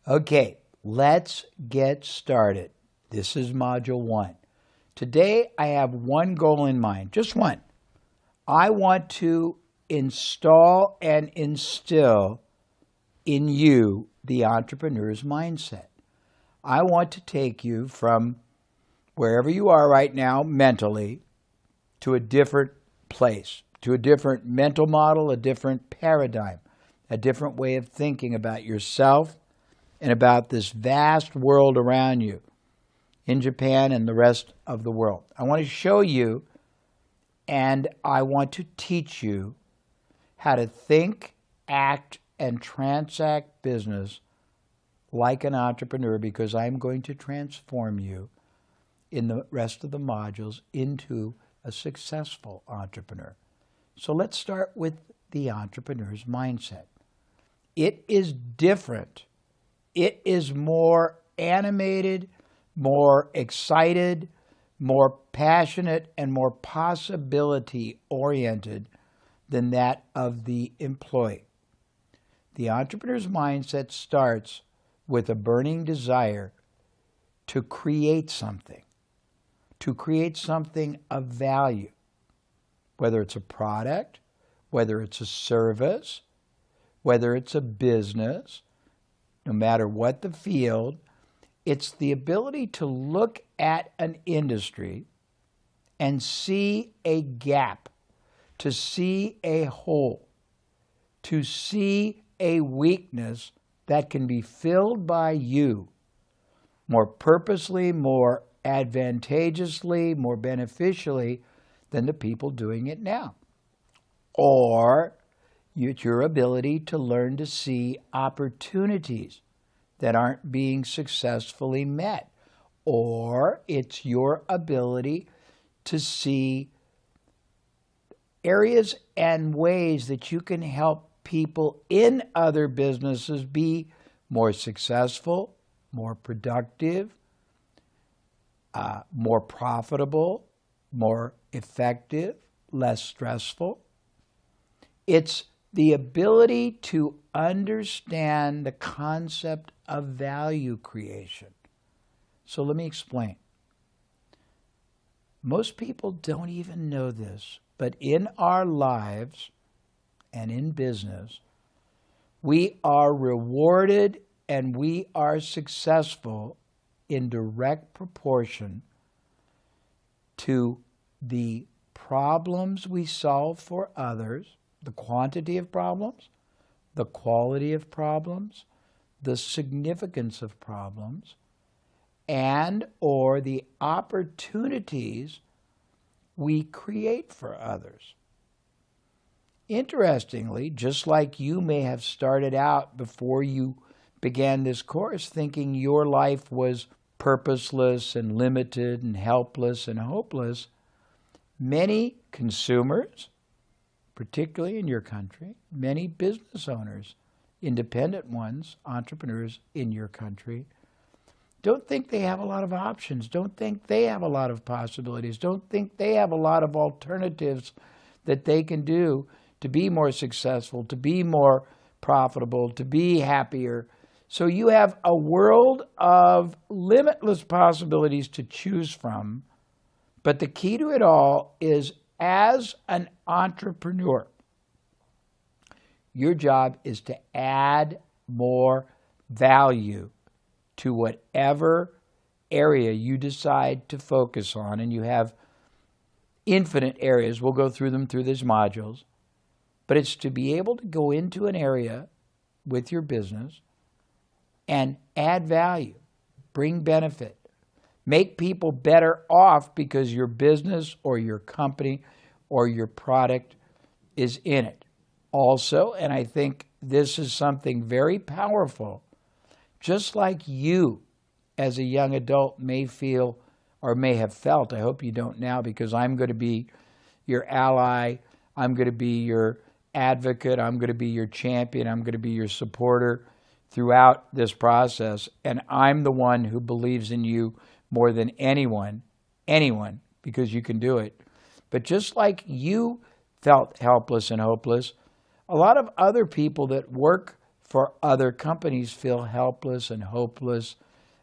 Okay, let's get started. This is Module 1. Today I have one goal in mind, just one. I want to install and instill in you the entrepreneur's mindset. I want to take you from wherever you are right now mentally to a different place, to a different mental model, a different paradigm, a different way of thinking about yourself and about this vast world around you in Japan and the rest of the world. I want to show you and I want to teach you how to think, act, and transact business like an entrepreneur, because I'm going to transform you in the rest of the modules into a successful entrepreneur. So let's start with the entrepreneur's mindset. It is different. It is more animated, more excited, more passionate, and more possibility-oriented than that of the employee. The entrepreneur's mindset starts with a burning desire to create something of value, whether it's a product, whether it's a service, whether it's a business, no matter what the field. It's the ability to look at an industry and see a gap, to see a hole, to see a weakness that can be filled by you more purposely, more advantageously, more beneficially than the people doing it now. Or it's your ability to learn to see opportunities that aren't being successfully met. Or it's your ability to see areas and ways that you can help people in other businesses be more successful, more productive, more profitable, more effective, less stressful. It's the ability to understand the concept of value creation. So let me explain. Most people don't even know this, but in our lives and in business, we are rewarded and we are successful in direct proportion to the problems we solve for others, the quantity of problems, the quality of problems, the significance of problems, and or the opportunities we create for others. Interestingly, just like you may have started out before you began this course thinking your life was purposeless and limited and helpless and hopeless, many consumers, particularly in your country, many business owners, independent ones, entrepreneurs in your country, don't think they have a lot of options, don't think they have a lot of possibilities, don't think they have a lot of alternatives that they can do to be more successful, to be more profitable, to be happier. So you have a world of limitless possibilities to choose from. But the key to it all is, as an entrepreneur, your job is to add more value to whatever area you decide to focus on. And you have infinite areas. We'll go through them through these modules. But it's to be able to go into an area with your business and add value, bring benefit, make people better off because your business or your company or your product is in it. Also, and I think this is something very powerful, just like you as a young adult may feel or may have felt, I hope you don't now, because I'm going to be your ally, I'm going to be your advocate, I'm going to be your champion, I'm going to be your supporter throughout this process, and I'm the one who believes in you more than anyone, because you can do it. But just like you felt helpless and hopeless, a lot of other people that work for other companies feel helpless and hopeless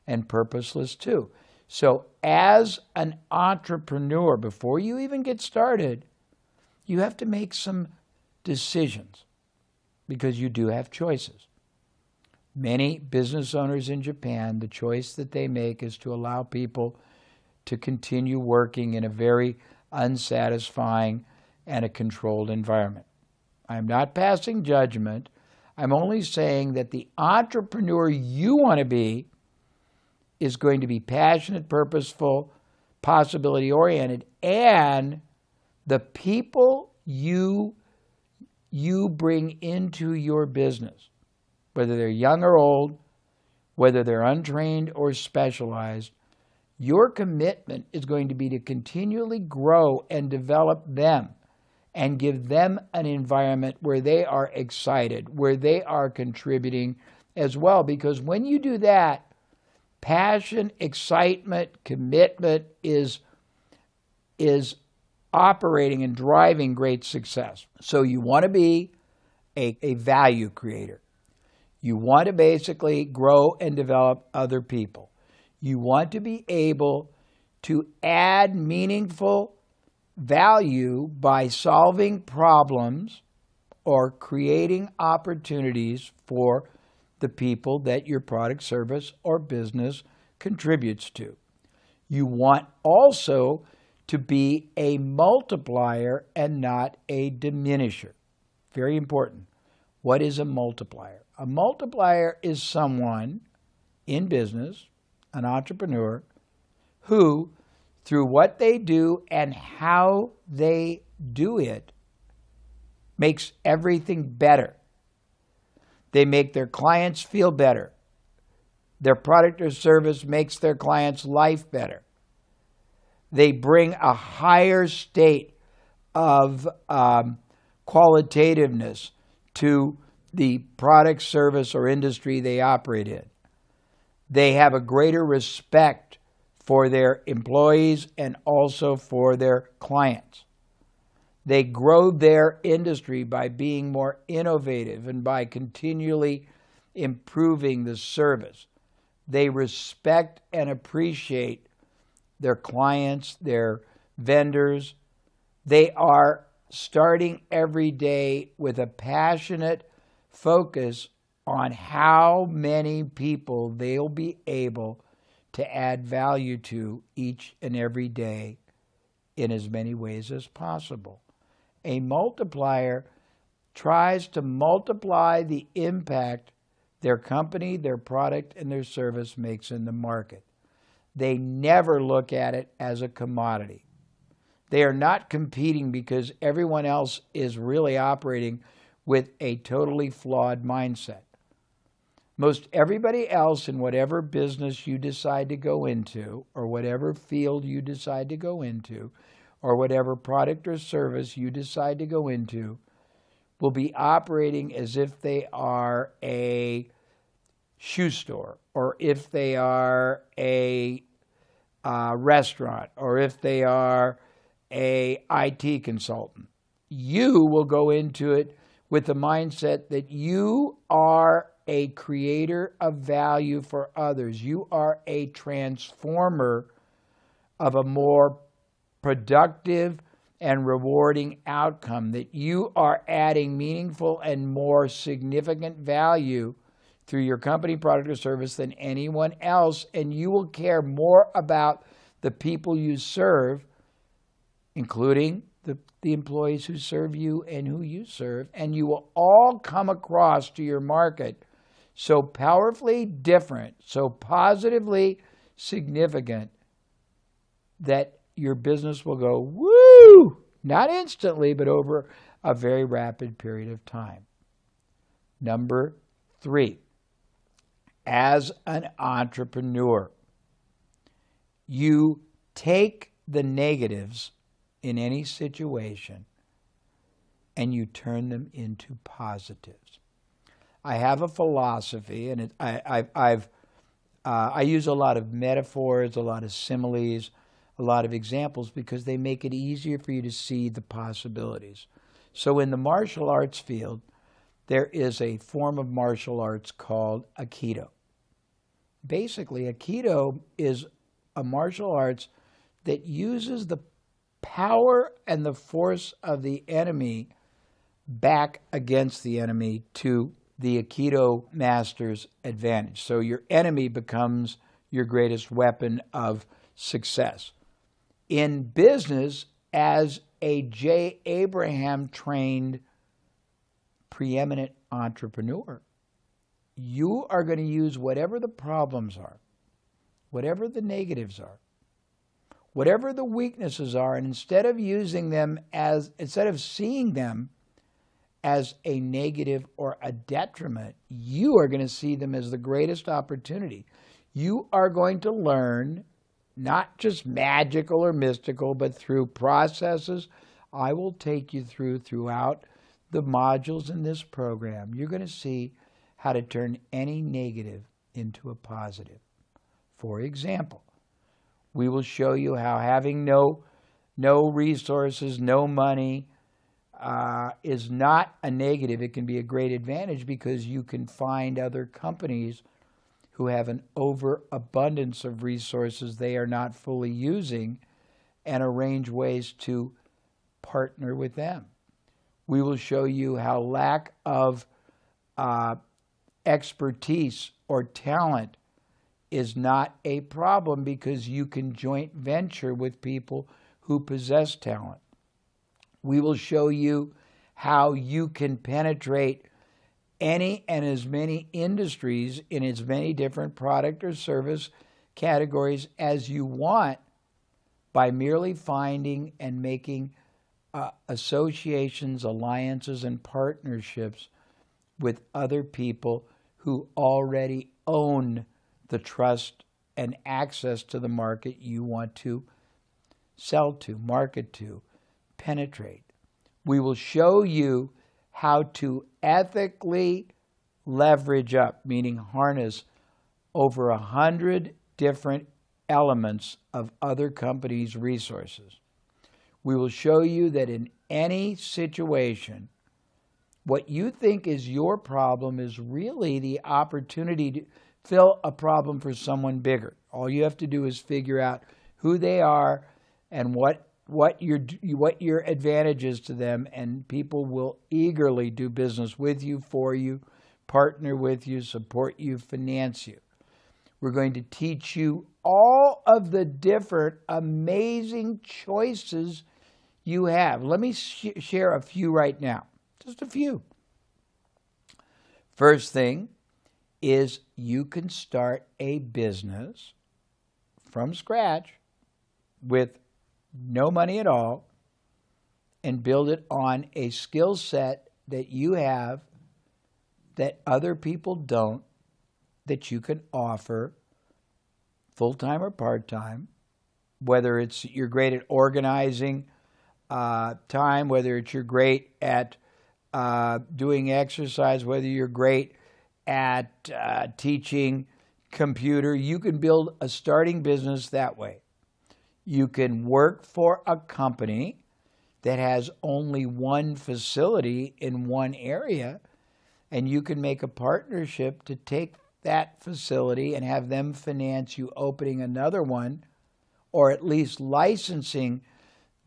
and purposeless too. So as an entrepreneur, before you even get started, you have to make some decisions because you do have choices. Many business owners in Japan, the choice that they make is to allow people to continue working in a very unsatisfying and a controlled environment. I'm not passing judgment. I'm only saying that the entrepreneur you want to be is going to be passionate, purposeful, possibility-oriented, and the people you bring into your business, whether they're young or old, whether they're untrained or specialized, your commitment is going to be to continually grow and develop them and give them an environment where they are excited, where they are contributing as well. Because when you do that, passion, excitement, commitment is operating and driving great success. So you want to be a value creator. You want to basically grow and develop other people. You want to be able to add meaningful value by solving problems or creating opportunities for the people that your product, service, or business contributes to. You want also to be a multiplier and not a diminisher. Very important. What is a multiplier? A multiplier is someone in business, an entrepreneur, who, through what they do and how they do it, makes everything better. They make their clients feel better. Their product or service makes their client's life better. They bring a higher state of qualitativeness to the product, service, or industry they operate in. They have a greater respect for their employees and also for their clients. They grow their industry by being more innovative and by continually improving the service. They respect and appreciate their clients, their vendors. They are starting every day with a passionate focus on how many people they'll be able to add value to each and every day in as many ways as possible. A multiplier tries to multiply the impact their company, their product, and their service makes in the market. They never look at it as a commodity. They are not competing because everyone else is really operating with a totally flawed mindset. Most everybody else in whatever business you decide to go into, or whatever field you decide to go into, or whatever product or service you decide to go into, will be operating as if they are a shoe store, or if they are a restaurant, or if they are a IT consultant. You will go into it with the mindset that you are a creator of value for others. You are a transformer of a more productive and rewarding outcome, that you are adding meaningful and more significant value through your company, product, or service than anyone else, and you will care more about the people you serve, including the employees who serve you and who you serve, and you will all come across to your market so powerfully different, so positively significant, that your business will go, woo! Not instantly, but over a very rapid period of time. Number 3, as an entrepreneur, you take the negatives in any situation and you turn them into positives. I have a philosophy, and I use a lot of metaphors, a lot of similes, a lot of examples, because they make it easier for you to see the possibilities. So in the martial arts field, there is a form of martial arts called Aikido. Basically, Aikido is a martial arts that uses the power and the force of the enemy back against the enemy to the Aikido master's advantage. So your enemy becomes your greatest weapon of success. In business, as a J. Abraham trained preeminent entrepreneur, you are going to use whatever the problems are, whatever the negatives are, whatever the weaknesses are, and instead of seeing them as a negative or a detriment, you are going to see them as the greatest opportunity. You are going to learn, not just magical or mystical, but through processes I will take you throughout the modules in this program. You're going to see how to turn any negative into a positive. For example, we will show you how having no resources, no money, is not a negative. It can be a great advantage because you can find other companies who have an overabundance of resources they are not fully using and arrange ways to partner with them. We will show you how lack of expertise or talent is not a problem because you can joint venture with people who possess talent. We will show you how you can penetrate any and as many industries in as many different product or service categories as you want by merely finding and making associations, alliances, and partnerships with other people who already own the trust and access to the market you want to sell to, market to, penetrate. We will show you how to ethically leverage up, meaning harness over 100 different elements of other companies' resources. We will show you that in any situation, what you think is your problem is really the opportunity to fill a problem for someone bigger. All you have to do is figure out who they are and what your advantage is to them, and people will eagerly do business with you, for you, partner with you, support you, finance you. We're going to teach you all of the different amazing choices you have. Let me share a few right now, just a few. First thing is you can start a business from scratch with no money at all and build it on a skill set that you have that other people don't, that you can offer full-time or part-time, whether it's you're great at organizing time, whether it's you're great at doing exercise, whether you're great at teaching computer. You can build a starting business that way. You can work for a company that has only one facility in one area, and you can make a partnership to take that facility and have them finance you opening another one, or at least licensing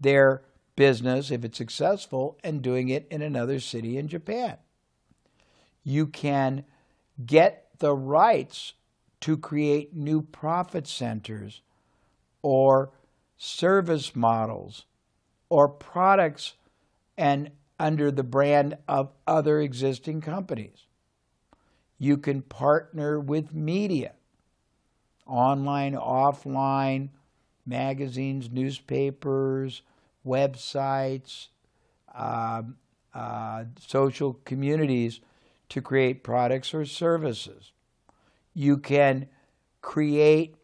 their business, if it's successful, and doing it in another city in Japan. You can get the rights to create new profit centers or service models or products and under the brand of other existing companies. You can partner with media, online, offline, magazines, newspapers, websites, social communities to create products or services. You can create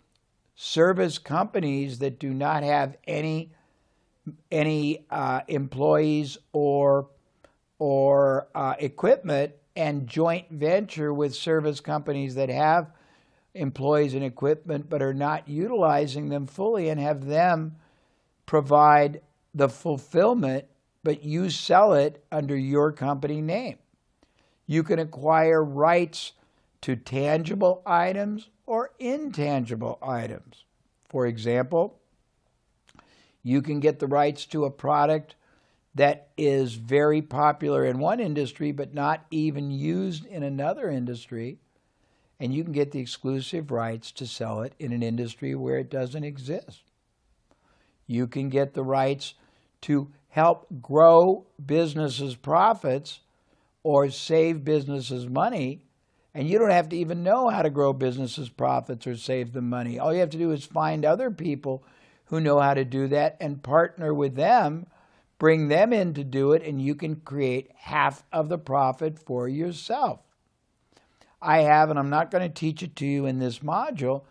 service companies that do not have any employees or equipment, and joint venture with service companies that have employees and equipment but are not utilizing them fully, and have them provide the fulfillment, but you sell it under your company name. You can acquire rights to tangible items or intangible items. For example, you can get the rights to a product that is very popular in one industry but not even used in another industry, and you can get the exclusive rights to sell it in an industry where it doesn't exist. You can get the rights to help grow businesses' profits or save businesses money, and you don't have to even know how to grow businesses' profits or save them money. All you have to do is find other people who know how to do that and partner with them, bring them in to do it, and you can create half of the profit for yourself. I have, and I'm not going to teach it to you in this module,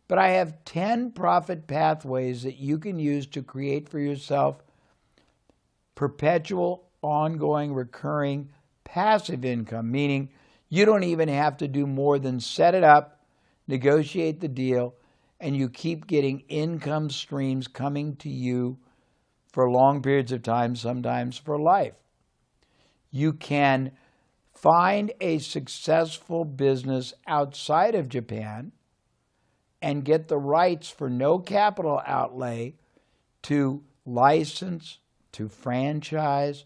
but I have 10 profit pathways that you can use to create for yourself perpetual, ongoing, recurring, passive income, meaning you don't even have to do more than set it up, negotiate the deal, and you keep getting income streams coming to you for long periods of time, sometimes for life. You can find a successful business outside of Japan and get the rights for no capital outlay to license, to franchise,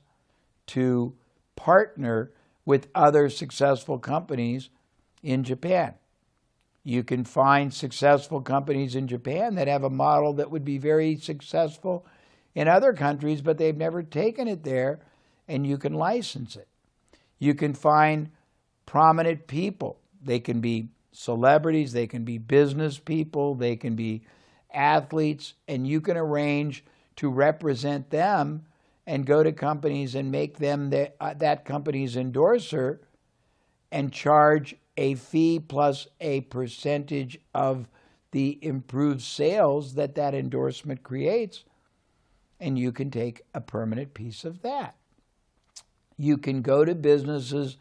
to partner with other successful companies in Japan. You can find successful companies in Japan that have a model that would be very successful in other countries, but they've never taken it there, and you can license it. You can find prominent people. They can be celebrities, they can be business people, they can be athletes, and you can arrange to represent them and go to companies and make them that company's endorser and charge a fee plus a percentage of the improved sales that that endorsement creates, and you can take a permanent piece of that. You can go to businesses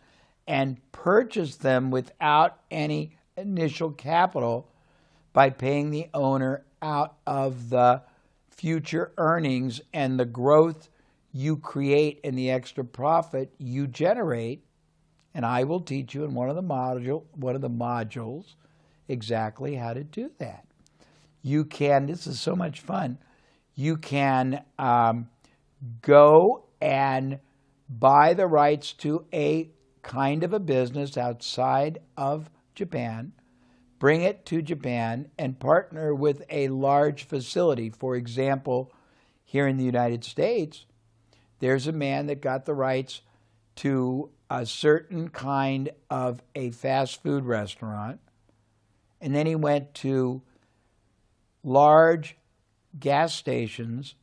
and purchase them without any initial capital by paying the owner out of the future earnings and the growth you create and the extra profit you generate. And I will teach you in one of the modules exactly how to do that. You can, this is so much fun, you can go and buy the rights to a kind of a business outside of Japan, bring it to Japan, and partner with a large facility. For example, here in the United States, there's a man that got the rights to a certain kind of a fast food restaurant, and then he went to large gas stations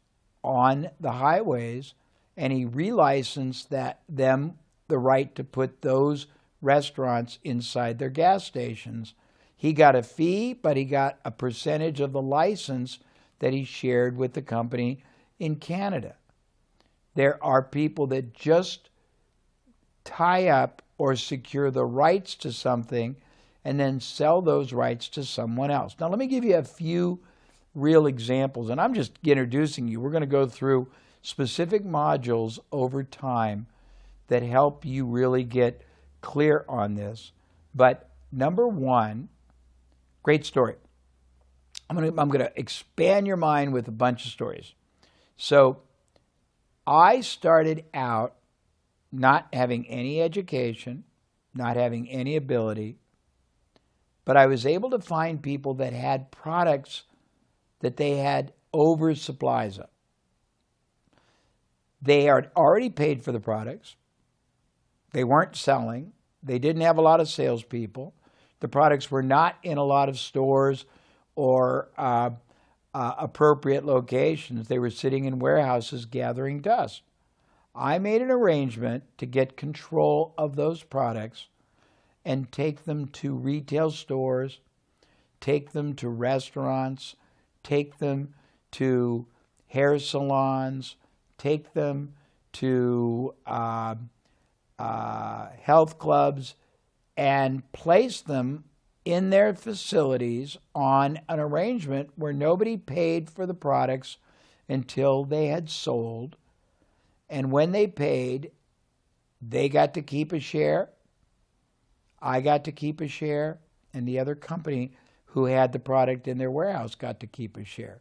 on the highways, and he relicensed them the right to put those restaurants inside their gas stations. He got a fee, but he got a percentage of the license that he shared with the company in Canada. There are people that just tie up or secure the rights to something and then sell those rights to someone else. Now, let me give you a few real examples, and I'm just introducing you. We're going to go through specific modules over time that help you really get clear on this. But number one, great story. I'm going to expand your mind with a bunch of stories. So I started out not having any education, not having any ability, but I was able to find people that had products that they had oversupplies of. They had already paid for the products. They weren't selling. They didn't have a lot of salespeople. The products were not in a lot of stores or appropriate locations. They were sitting in warehouses gathering dust. I made an arrangement to get control of those products and take them to retail stores, take them to restaurants, take them to hair salons, take them to health clubs, and place them in their facilities on an arrangement where nobody paid for the products until they had sold. And when they paid, they got to keep a share, I got to keep a share, and the other company who had the product in their warehouse got to keep a share.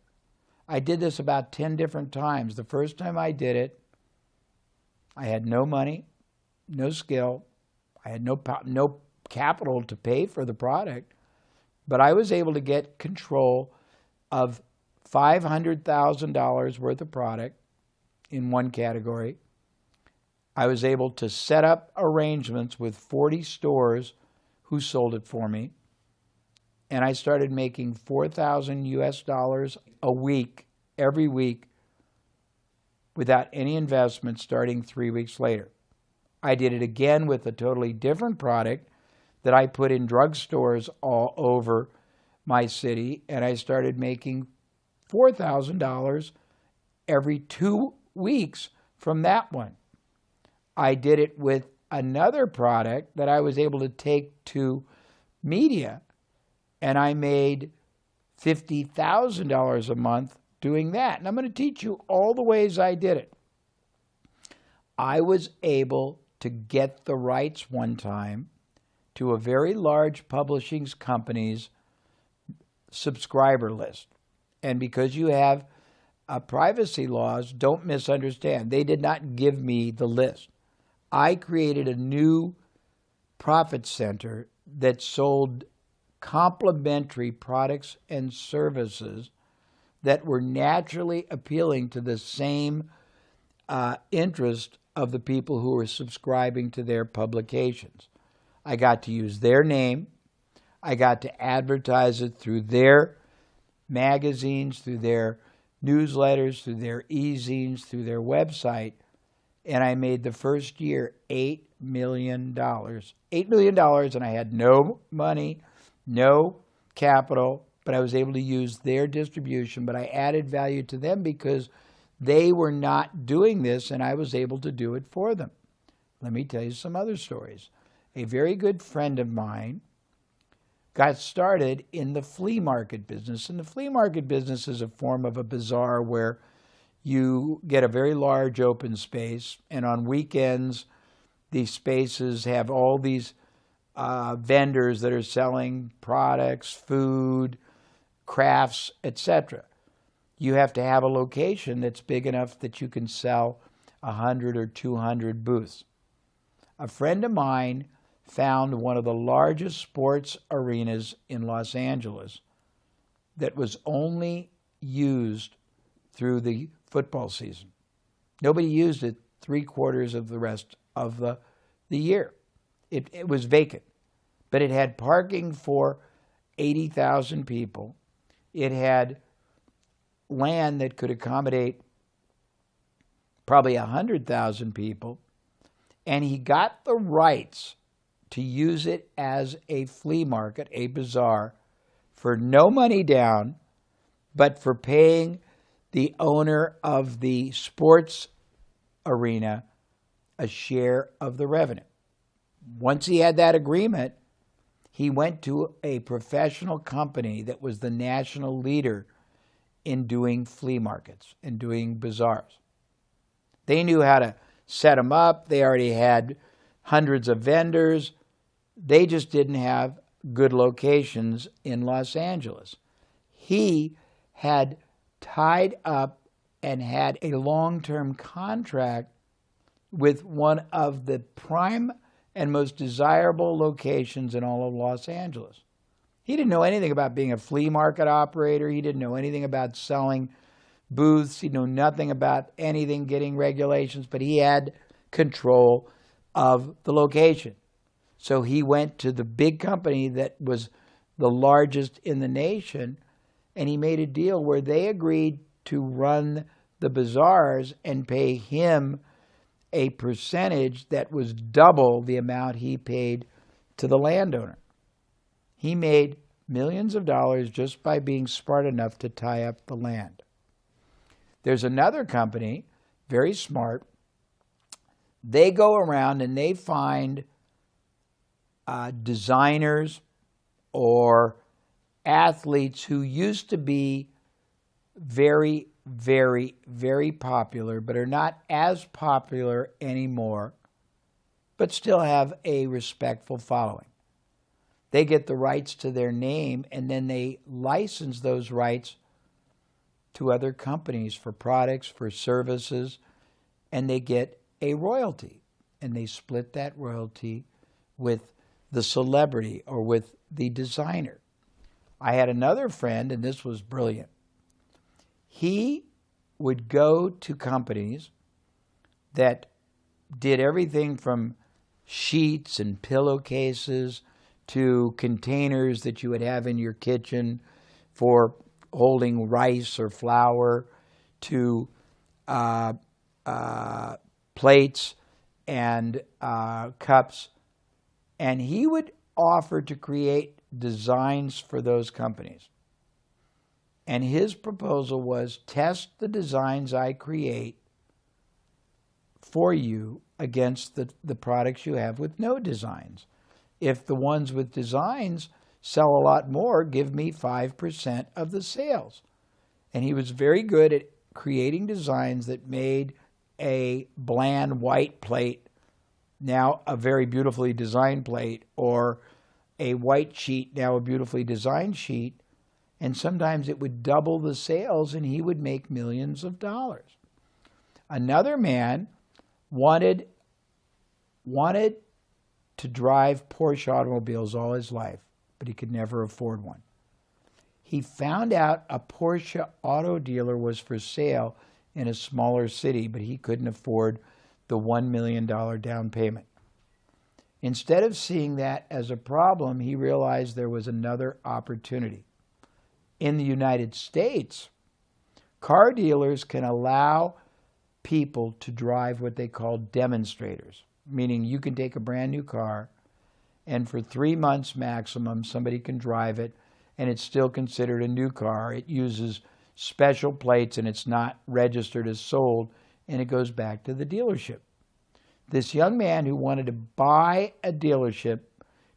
I did this about 10 different times. The first time I did it, I had no money, no skill. I had no capital to pay for the product, but I was able to get control of $500,000 worth of product in one category. I was able to set up arrangements with 40 stores who sold it for me, and I started making $4,000 US a week, every week, without any investment starting 3 weeks later. I did it again with a totally different product that I put in drugstores all over my city, and I started making $4,000 every 2 weeks from that one. I did it with another product that I was able to take to media, and I made $50,000 a month doing that. And I'm going to teach you all the ways I did it. I was able to get the rights one time to a very large publishing company's subscriber list. And because you have privacy laws, don't misunderstand. They did not give me the list. I created a new profit center that sold complementary products and services that were naturally appealing to the same interest of the people who were subscribing to their publications. I got to use their name. I got to advertise it through their magazines, through their newsletters, through their e-zines, through their website. And I made the first year $8 million. $8 million, and I had no money, no capital, but I was able to use their distribution. But I added value to them because they were not doing this, and I was able to do it for them. Let me tell you some other stories. A very good friend of mine got started in the flea market business. And the flea market business is a form of a bazaar where you get a very large open space, and on weekends, these spaces have all these vendors that are selling products, food, crafts, etc. You have to have a location that's big enough that you can sell 100 or 200 booths. A friend of mine found one of the largest sports arenas in Los Angeles that was only used through the football season. Nobody used it 3/4 of the rest of the year. It was vacant, but it had parking for 80,000 people. It had land that could accommodate probably 100,000 people, and he got the rights to use it as a flea market, a bazaar, for no money down, but for paying the owner of the sports arena a share of the revenue. Once he had that agreement, he went to a professional company that was the national leader in doing flea markets and doing bazaars. They knew how to set them up. They already had hundreds of vendors. They just didn't have good locations in Los Angeles. He had tied up and had a long-term contract with one of the prime and most desirable locations in all of Los Angeles. He didn't know anything about being a flea market operator. He didn't know anything about selling booths. He knew nothing about anything getting regulations, but he had control of the location. So he went to the big company that was the largest in the nation, and he made a deal where they agreed to run the bazaars and pay him a percentage that was double the amount he paid to the landowner. He made millions of dollars just by being smart enough to tie up the land. There's another company, very smart. They go around and they find designers or athletes who used to be very, very, very popular, but are not as popular anymore, but still have a respectful following. They get the rights to their name, and then they license those rights to other companies for products, for services, and they get a royalty. And they split that royalty with the celebrity or with the designer. I had another friend, and this was brilliant. He would go to companies that did everything from sheets and pillowcases to containers that you would have in your kitchen for holding rice or flour, to plates and cups. And he would offer to create designs for those companies. And his proposal was, test the designs I create for you against the products you have with no designs. If the ones with designs sell a lot more, give me 5% of the sales. And he was very good at creating designs that made a bland white plate now a very beautifully designed plate, or a white sheet now a beautifully designed sheet. And sometimes it would double the sales, and he would make millions of dollars. Another man wanted to drive Porsche automobiles all his life, but he could never afford one. He found out a Porsche auto dealer was for sale in a smaller city, but he couldn't afford the $1 million down payment. Instead of seeing that as a problem, he realized there was another opportunity. In the United States, car dealers can allow people to drive what they call demonstrators, meaning you can take a brand new car and for 3 months maximum, somebody can drive it and it's still considered a new car. It uses special plates and it's not registered as sold, and it goes back to the dealership. This young man who wanted to buy a dealership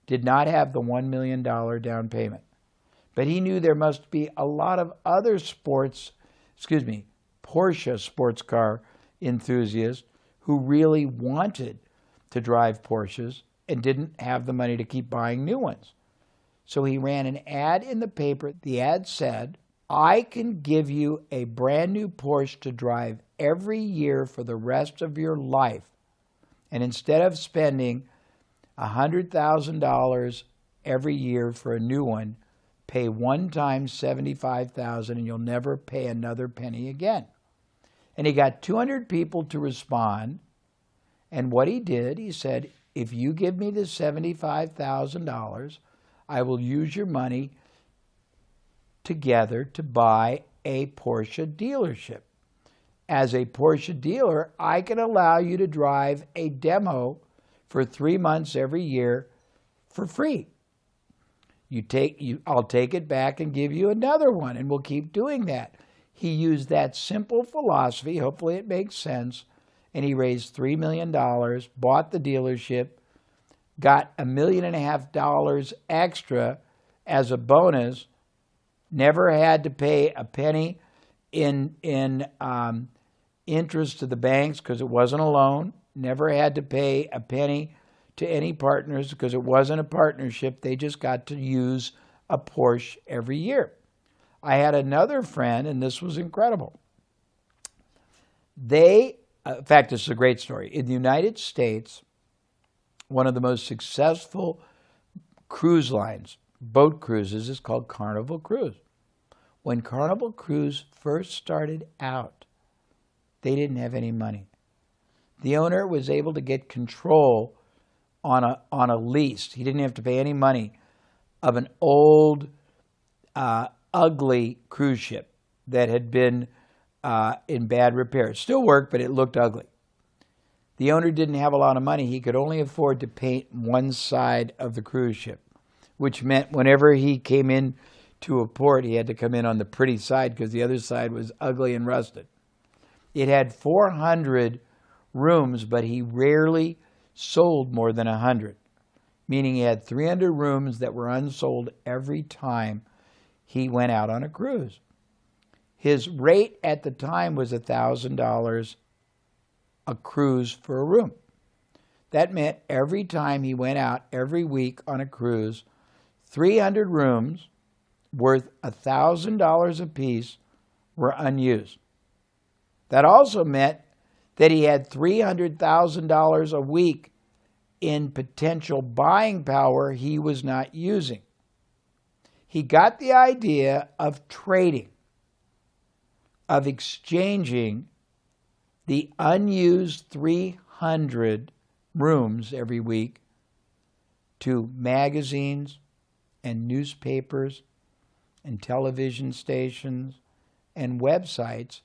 did not have the $1 million down payment. But he knew there must be a lot of other Porsche sports car enthusiasts who really wanted to drive Porsches and didn't have the money to keep buying new ones. So he ran an ad in the paper. The ad said, I can give you a brand new Porsche to drive every year for the rest of your life. And instead of spending $100,000 every year for a new one, pay one time $75,000 and you'll never pay another penny again. And he got 200 people to respond. And what he did, he said, if you give me the $75,000, I will use your money together to buy a Porsche dealership. As a Porsche dealer, I can allow you to drive a demo for 3 months every year for free. I'll take it back and give you another one, and we'll keep doing that. He used that simple philosophy, hopefully it makes sense, and he raised $3 million, bought the dealership, got $1.5 million extra as a bonus, never had to pay a penny in interest to the banks because it wasn't a loan, never had to pay a penny to any partners because it wasn't a partnership. They just got to use a Porsche every year. I had another friend, and this was incredible. In fact, this is a great story. In the United States, one of the most successful cruise lines, boat cruises, is called Carnival Cruise. When Carnival Cruise first started out, they didn't have any money. The owner was able to get control on a lease. He didn't have to pay any money of an old, ugly cruise ship that had been in bad repair. It still worked, but it looked ugly. The owner didn't have a lot of money. He could only afford to paint one side of the cruise ship, which meant whenever he came in to a port, he had to come in on the pretty side because the other side was ugly and rusted. It had 400 rooms, but he rarely sold more than 100, meaning he had 300 rooms that were unsold every time he went out on a cruise. His rate at the time was $1,000 a cruise for a room. That meant every time he went out every week on a cruise, 300 rooms worth $1,000 apiece were unused. That also meant that he had $300,000 a week in potential buying power he was not using. He got the idea of trading, of exchanging the unused 300 rooms every week to magazines and newspapers and television stations and websites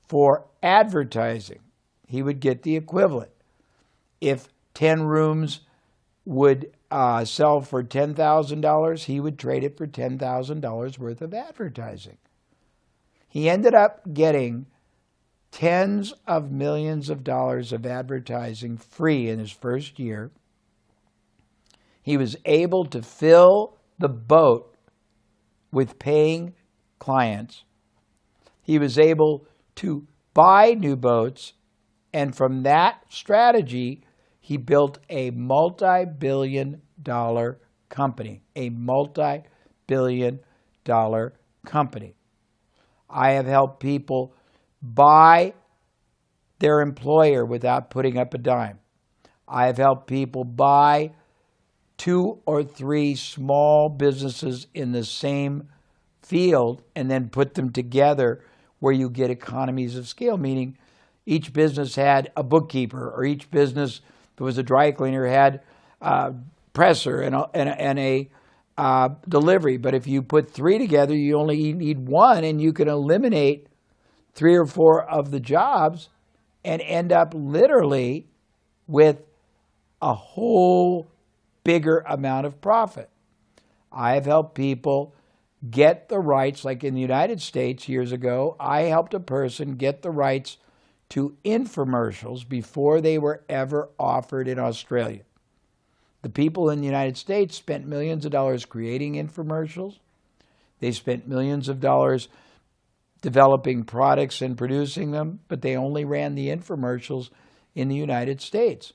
for advertising. He would get the equivalent. If 10 rooms would sell for $10,000, he would trade it for $10,000 worth of advertising. He ended up getting tens of millions of dollars of advertising free in his first year. He was able to fill the boat with paying clients. He was able to buy new boats, and from that strategy, he built a multi-billion-dollar company. A multi-billion-dollar company. I have helped people buy their employer without putting up a dime. I have helped people buy 2 or 3 small businesses in the same field and then put them together where you get economies of scale, meaning each business had a bookkeeper, or each business, if it was a dry cleaner, had a presser and a delivery. But if you put 3 together, you only need 1, and you can eliminate 3 or 4 of the jobs and end up literally with a whole bigger amount of profit. I have helped people get the rights, like in the United States years ago, I helped a person get the rights to infomercials before they were ever offered in Australia. The people in the United States spent millions of dollars creating infomercials. They spent millions of dollars developing products and producing them, but they only ran the infomercials in the United States.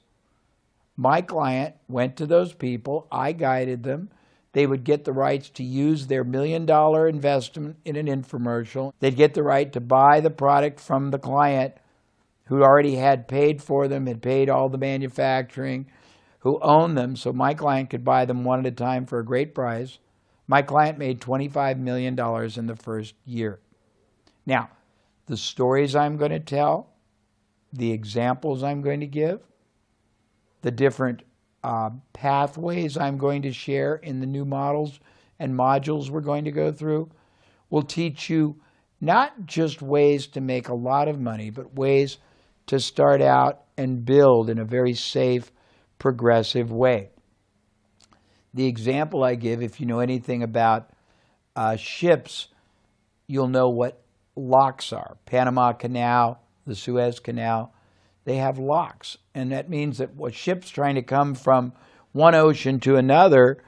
My client went to those people. I guided them. They would get the rights to use their $1 million investment in an infomercial. They'd get the right to buy the product from the client who already had paid for them, had paid all the manufacturing, who owned them, so my client could buy them one at a time for a great price. My client made $25 million in the first year. Now, the stories I'm going to tell, the examples I'm going to give, the different pathways I'm going to share in the new models and modules we're going to go through will teach you not just ways to make a lot of money, but ways to start out and build in a very safe, progressive way. The example I give, if you know anything about ships, you'll know what locks are. Panama Canal, the Suez Canal, they have locks. And that means that what ships trying to come from one ocean to another